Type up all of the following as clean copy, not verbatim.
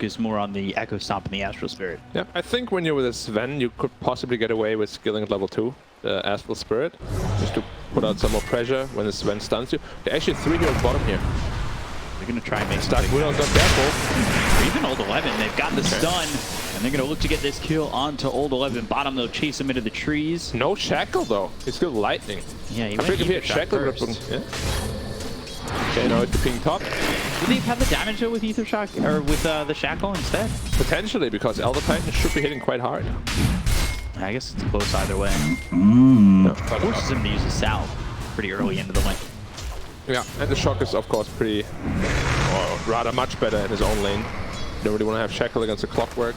focus more on the Echo Stomp and the Astral Spirit. Yeah, I think when you're with a SVEN, you could possibly get away with skilling at level 2, the Astral Spirit, just to put out some more pressure when the SVEN stuns you. There are actually 3 heroes bottom here. They're going to try and make Stark Widow's not careful. Even Old 11, they've got the stun, and they're going to look to get this kill onto Old 11. Bottom, they'll chase him into the trees. No Shackle, though. He's still lightning. Yeah, he I think if he had Shackle, yeah. Okay, now it's the ping top. Would they have the damage though with Ether Shock, or with the Shackle instead? Potentially, because Elder Titan should be hitting quite hard. I guess it's close either way. No, Forces him to use the Salve pretty early into the lane. Yeah, and the Shock is of course pretty, or rather much better in his own lane. Don't really want to have Shackle against the Clockwork.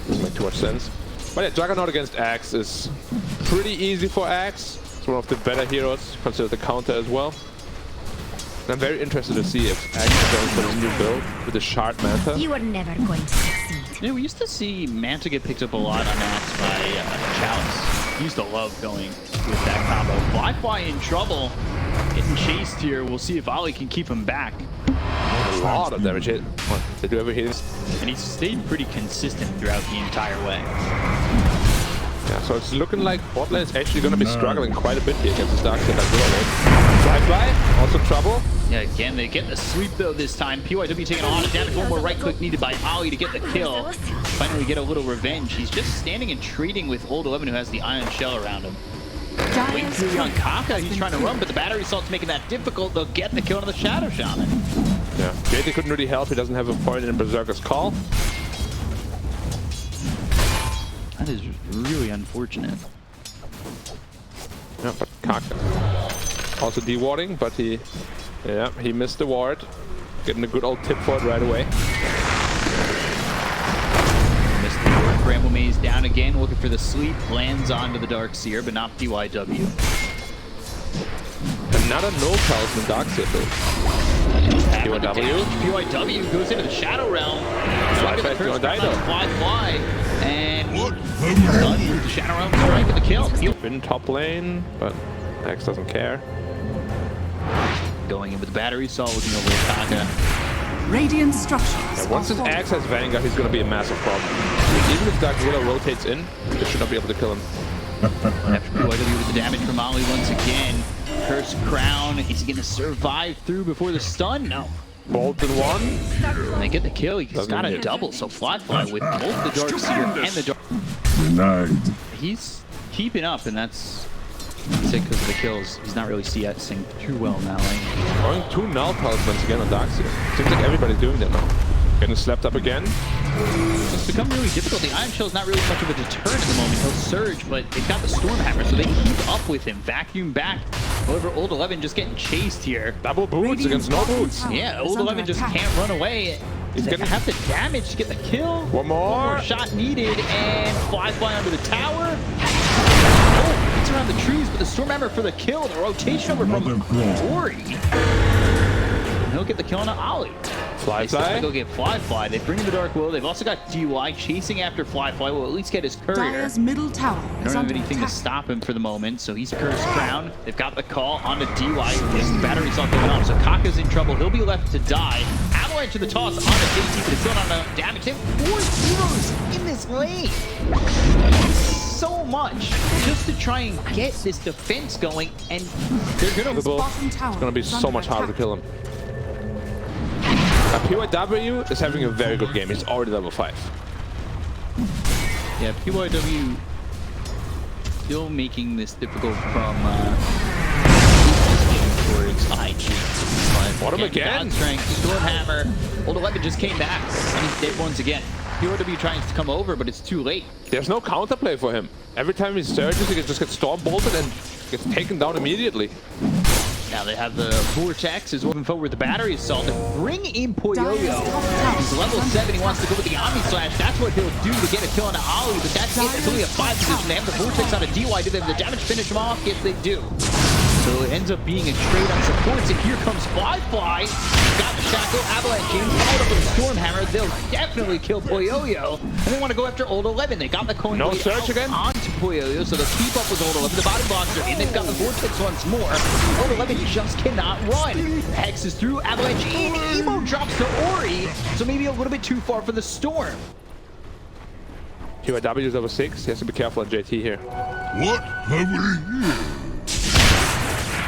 Doesn't make too much sense. But yeah, Juggernaut against Axe is pretty easy for Axe. It's one of the better heroes, consider the counter as well. And I'm very interested to see if Axe is going for this new build with the Shard Manta. You are never going to succeed. Yeah, we used to see Manta get picked up a lot on Axe by Chalice. He used to love going with that combo. Flyfly in trouble, getting chased here. We'll see if Ollie can keep him back. A lot of damage hit. What? Did you ever hit him? And he's stayed pretty consistent throughout the entire way. Yeah, so it's looking like bot lane is actually going to be struggling quite a bit here against this Darkseid like Willow. Flyfly, also trouble. Yeah, again, they get the sweep though this time. PYW taking a lot of damage. One more right click needed by Ollie to get the kill. Finally get a little revenge. He's just standing and trading with Old 11 who has the Iron Shell around him. Waiting through on Kaka, he's trying to run, but the battery assault's making that difficult. They'll get the kill on the Shadow Shaman. Yeah, JT couldn't really help. He doesn't have a point in Berserker's Call. That is really unfortunate. Yeah, but Kaka also dewarding, but he missed the ward. Getting a good old tip for it right away. Missed the ward. Bramble Maze down again, looking for the sleep. Lands onto the Darkseer, but not PYW. Another no talisman Darkseer build. PYW goes into the Shadow Realm. Fly, and done with the Shadow Realm strike with the kill. Been top lane, but Axe doesn't care. Going in with the battery assault, looking over at Kaka. Radiant structures. Yeah, once this Axe has Vanguard, he's going to be a massive problem. Even if Dark Willow rotates in, they should not be able to kill him. After PYW with the damage from Ollie once again. Cursed Crown, is he going to survive through before the stun? No. Bolt in one. And they get the kill, he's got a double, so Flyfly with both the Darkseer and the Dark... Denied. He's keeping up, and that's it because of the kills. He's not really CSing too well now. Going 2 null talismans again on Darkseer. Seems like everybody's doing that now. Getting slapped up again. It's become really difficult. The Iron Shell is not really much of a deterrent at the moment. He'll surge, but they've got the Stormhammer, so they keep up with him. Vacuum back. However, Old 11 just getting chased here. Double boots against no boots. Yeah, Old 11 just can't run away. He's gonna have the damage to get the kill. One more shot needed, and Flyfly under the tower. Oh, it's around the trees, but the Stormhammer for the kill. The rotation over from Ori. And he'll get the kill on Ollie. Flyfly. Go get Flyfly. They bring in the Dark Willow. They've also got DY chasing after Flyfly. Will at least get his courier. Dire's middle tower They don't have anything to stop him for the moment, so he's Cursed Crown. They've got the call onto DY. Yes, the battery's all going on, so Kaka's in trouble. He'll be left to die. Avalanche to the toss onto JT, but it's still not enough damage. They have 4 heroes in this lane. So much just to try and get this defense going, and they're gonna It's gonna be so much harder to kill him. PYW is having a very good game. He's already level 5. Yeah, PYW still making this difficult from towards IG. Bottom again. Stormhammer. Old 11 just came back, and he's dead once again. PYW trying to come over, but it's too late. There's no counterplay for him. Every time he surges, he just gets storm bolted and gets taken down immediately. Now they have the Vortex is moving forward with the battery assault to bring in Poyoyo. He's level 7, he wants to go with the Omni Slash. That's what he'll do to get a kill on Ollie, but that's it. It's only a 5 position. They have the Vortex out of DY. Do they have the damage finish him off? Yes, they do. So it ends up being a trade on supports, and here comes Flyfly. Got the Shackle, Avalanche in, followed up with a Stormhammer. They'll definitely kill Poyoyo. And they want to go after Old 11. They got the coin No blade search again? onto Poyoyo, so they'll keep up with Old 11. The body blocks are in. They've got the Vortex once more. Old 11 just cannot run. Hex is through, Avalanche in. Emo drops to Ori, so maybe a little bit too far for the Storm. QIW is over 6. He has to be careful on JT here. What have we here?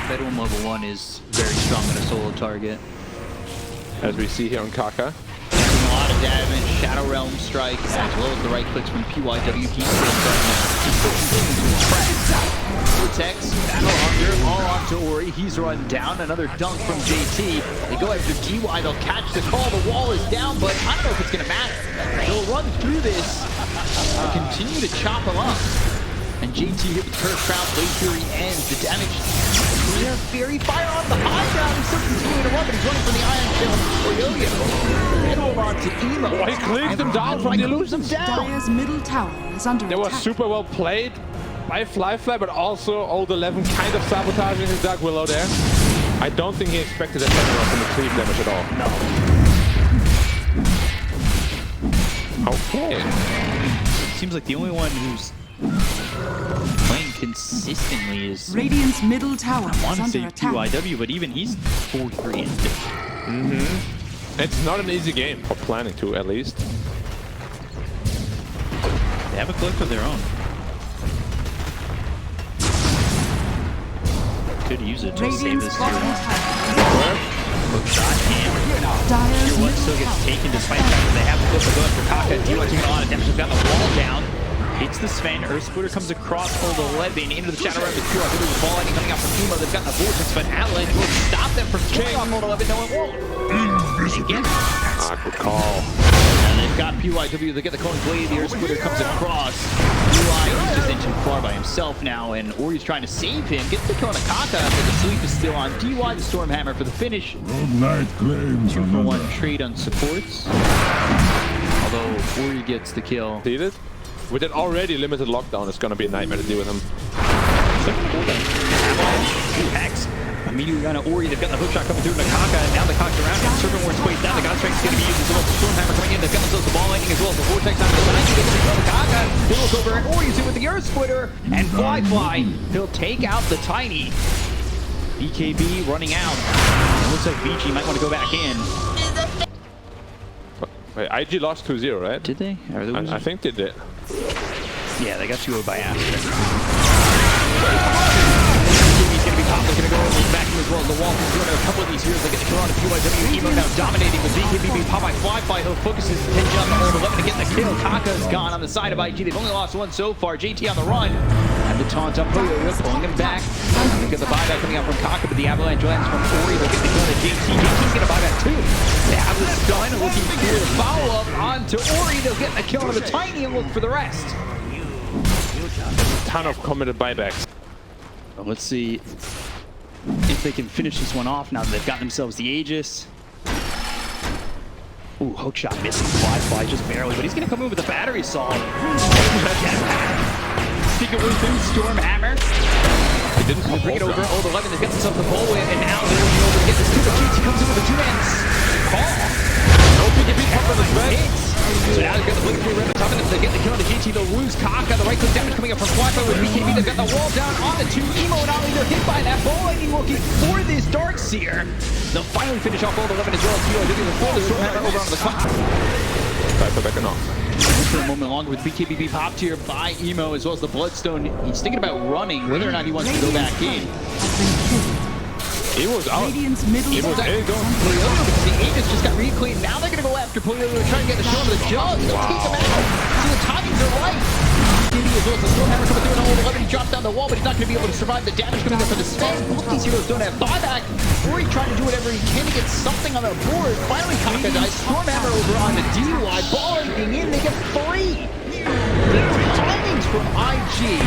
Bedouin level 1 is very strong on a solo target. As we see here on Kaka. Taking a lot of damage, Shadow Realm strike, as well as the right clicks from PYW. He's still continuing to press. Vortex, Battle Hunger, all onto Ori. He's run down. Another dunk from JT. They go after DY. They'll catch the call. The wall is down, but I don't know if it's going to matter. They'll run through this and continue to chop him up. And JT hit with Curse Crown, Blade Fury ends. The damage. Clear Fairy Fire on the high ground. He's still continuing to run, but he's running from the Iron Shell for Yo-Yo. And over on to Emo. Oh, he cleaved them down from the illusions. Dire's middle tower is under That attack. was super well played by Flyfly, but also Old 11 kind of sabotaging his Dark Willow there. I don't think he expected that turnaround from the cleave damage at all. No. Okay. Seems like the only one who's playing consistently is, Radiant's middle tower I want is to under say attack. PYW, but even he's 4-3 and It's not an easy game, or planning to at least. they have a click of their own. Could use it to save Radiant's this bottom tier tower. Hook shot hammer. Dire's Tier 1 middle still gets tower taken despite the fact that they have the flip to go after Kaka. D1 taking a lot of damage. They've got the wall down. Hits the SVEN. Earth Splitter comes across Old 11 into the Shadow Realm. There's the ball lightning coming out from Emo. They've got the Vortex, but Avalanche will stop them from killing off Old 11. No, it won't. Again. Good call. And they've got PYW. They get the Cone Blade. The Earth Splitter comes across. UI is just in too far by himself now, and Ori's trying to save him. Gets the kill on Kaka, but the sleep is still on. DY the Stormhammer for the finish. Good night claims 2-for-1 trade on supports. Although Ori gets the kill. See it? With an already limited lockdown, it's gonna be a nightmare to deal with him. Hex. Immediately on Ori, they've got the hookshot coming through to Kaka, and now the Cock's around him. Serpent Ward's placed down, the God Strike's going to be used as well. The Stormhammer coming in, they've got themselves the ball lightning as well as the Vortex on the side. They get to the Kaka, they look over at Ori, with the Earth Splitter, and Flyfly. He'll take out the Tiny. BKB running out. It looks like VG might want to go back in. Wait, IG lost 2-0, right? Did they? I think they did. Yeah, they got 2-0 by accident. He's going to be top. They're going to go back in as well as the wall. He's doing a couple of these heroes. They get the kill on the PYW. Emo now dominating with BKB being popped by Flyfly. He'll focus his attention on the Old 11 to get the kill. Kaka's gone on the side of IG. They've only lost one so far. JT on the run. And the taunt up Poyoyo, pulling him back. They've got the buyback coming out from Kaka, but the Avalanche lands from Ori. They'll get the kill to JT. JT's going to buy back too. They have the stun looking for the follow-up onto Ori. They'll get the kill on the Tiny and look for the rest. Ton of committed buybacks. Well, let's see if they can finish this one off now that they've got themselves the Aegis. Ooh, hookshot missing Flyfly just barely, but he's going to come in with a battery assault. Stick it with him, Stormhammer. He didn't pop Bring it over, down. Old 11, they've got themselves the ball win, and now they're looking over to get this too, but JT comes in with a 2-man call. No PKB pop on the SVEN. So now they've got the blink through right on top of them. They get the kill on the GT. They'll lose Kaka. The right click damage coming up from Flyfly with BKB. They've got the wall down on the 2. Emo and Ollie, they're hit by that ball lightning looking for this Darkseer. They'll finally finish off Old 11 as well as PYW before the Stormhammer over onto the clock. Cypher backing off. For a moment longer with BKB popped here by Emo as well as the Bloodstone. He's thinking about running, whether or not he wants to go back in. He was out. Radiant's middle Emo tower going is under Poyoyo attack. because the Aegis just got reclaimed. Now they're going to go after Poyoyo and try and get the shot of the jug. They'll take him out. So the timings are right. Diddy as well as the Stormhammer coming through in Old 11. He drops down the wall, but he's not going to be able to survive the damage coming up from the SVEN. Both these heroes don't have buyback. Ori trying to do whatever he can to get something on the board. Finally, Kaka dies. Stormhammer over on the DY. Ball lightning in. They get 3. The timings from IG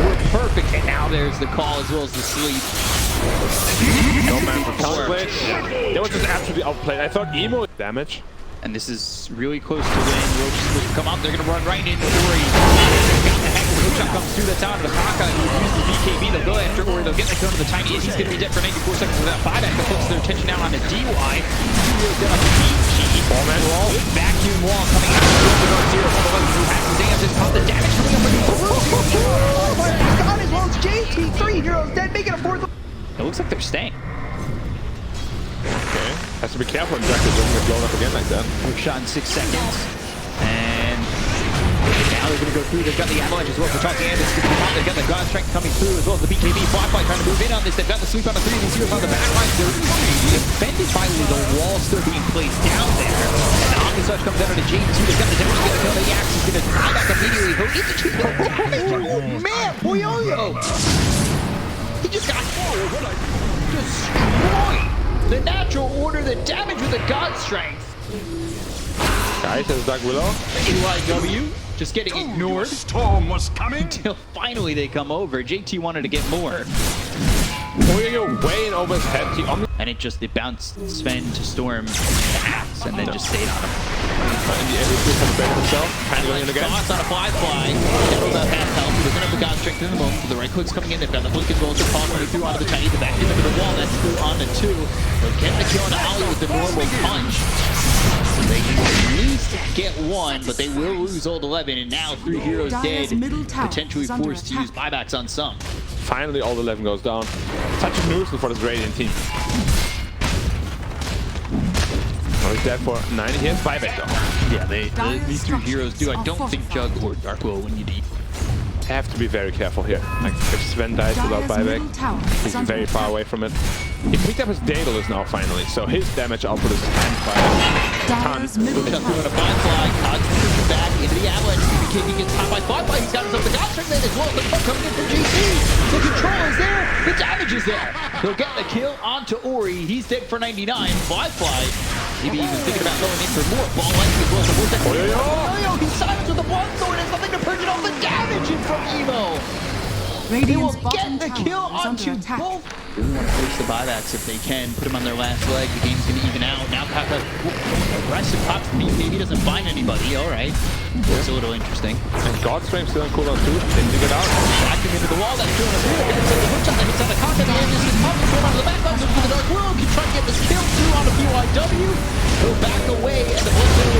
were perfect. And now there's the call as well as the sleep. No man for counterplay. That was just absolutely outplayed. I thought Emo damage. And this is really close to win. Roach is supposed to come out. They're going to run right into Ori. Got the hex Hook shot comes through, that's out of the Kaka, who uses the BKB. They'll go after Ori, they'll get the kill to the Tiny. He's going to be dead for 94 seconds with that buyback. That puts their attention now on the DY. He's dead on the DG. Four-man wall. Good vacuum wall coming out of the North Zero. Who has the dance, it's caught the damage coming up with the Oh my god, as well as JT. 3 heroes dead, making a fourth. It looks like they're staying. Okay. Has to be careful when Jack doesn't get blown up again like that. Quick shot in 6 seconds. And now they're going to go through. They've got the avalanche as well for talking and it's going to be hot. They've got the God Strength coming through as well as the BKB. Flyfly trying to move in on this. They've got the sweep on the 3. These heroes on the back line. They're defended by the wall still being placed down there. And the Omniswatch comes out of the J2. They've got the damage going to kill. The Axe is going to tie back immediately. He'll get the cheap damage. Oh man, Boyoyo. He just got destroyed. The natural order, the damage with the God Strength. Guys, there's Dark Willow. AYW just getting ignored Storm was coming. until finally they come over. JT wanted to get more. Boyoyo way in over his head. And it bounced Sven to Storm the Axe and then just stayed on him. In the end, he's going to bait himself. Handling it again. Toss on a fly. Shadow about half health. He doesn't have the God Strength in the moment. So the right click's coming in. They've got the blink as well as the call coming through onto the Chinese. The back into the wall. That's through onto 2. They'll get the kill on Ollie with the normal punch. So they can at least get 1, but they will lose old 11. And now 3 heroes Dyer's dead. middle tower Potentially is under forced to use attack. buybacks on some. Finally, all 11 goes down. Such a nuisance for this Radiant team. Oh, he's dead for 90. He has buyback though. Yeah, these 3 heroes do. I don't think Jug or Dark will win you deep. Have to be very careful here. Like, if Sven dies without Dyer's middle buyback, tower he's is under very far attack. away from it. He picked up his Daedalus now finally, so his damage output is times by a ton. Dyer's middle Just doing a tower. Firefly, Cog's pushing back into the avalanche. BKB gets caught by Firefly. He's got himself the God Strength then as well. The puck coming in from GC. The control is there. The damage is there. He'll get the kill onto Ori. He's dead for 99. Firefly, maybe even thinking about going in for more. Ball lightning as well. So Vortex. Boyoyo! He's silenced with the Blood Sword. There's nothing to purge it off the damage in from Evo. They will Radiant's bottom get the kill tower is onto under attack. both. They want to force the buybacks if they can. Put them on their last leg. The game's going to even out. Now Kaka aggressive pops the BKB doesn't find anybody. All right. Looks a little interesting. And God Strength still on cooldown too. Didn't get out. Back him into the wall. That's doing a through. It's the hook shot that hits on the Kaka. The edges is popping through onto the back line. Looking for the Dark Willow. Can try to get this kill through onto BYW. He'll back away. And the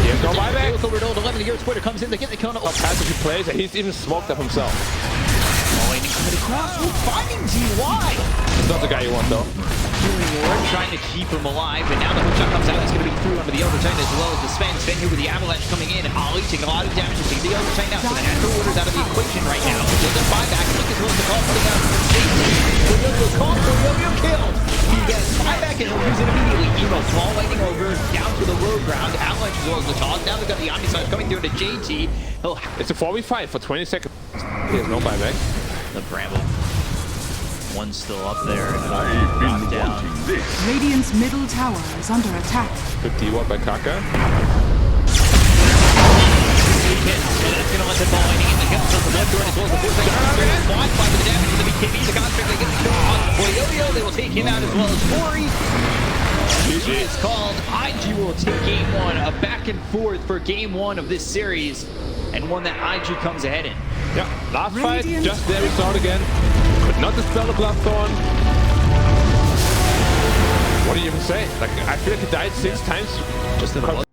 He has no buyback. over to 11. The Euro Splitter comes in. They get the kill. How passive he plays, and he's even smoked up himself. Coming across. Finding DY. He's not the guy you want though. Healing Ward, trying to keep him alive, but now the hook shot comes out. It's going to be through under the overtime as well as the Sven. Sven here with the avalanche coming in, and Ollie taking a lot of damage to take the overtime now. So the natural order's out of the equation right now. So the buyback, look as well as the call putting out from JT. Boyoyo call, Boyoyo killed. He gets buyback and he'll use it immediately. Evo small lightning over down to the low ground. Avalanche as well as the toss. Now they've got the Omniswatch coming through to JT. It's a 4v5 for 20 seconds. He has no buyback. The Bramble. One's still up there. I've been Knocked down. wanting this. Radiant's middle tower is under attack. Good D-Ward by Kaka. And that's going to let the ball in. He gets to the left door as well as the fourth second. Blocked by the damage to the BKB. The contract they get the kill on Boyoyo. They will take him out as well as Ori. GG is called. IG will take game 1. A back and forth for game 1 of this series. And one that IG comes ahead in. Yeah, last fight, Radiant. just there we saw it again. Could not dispel the Bloodthorn. What do you even say? Like, I feel like he died 6 times. Just in the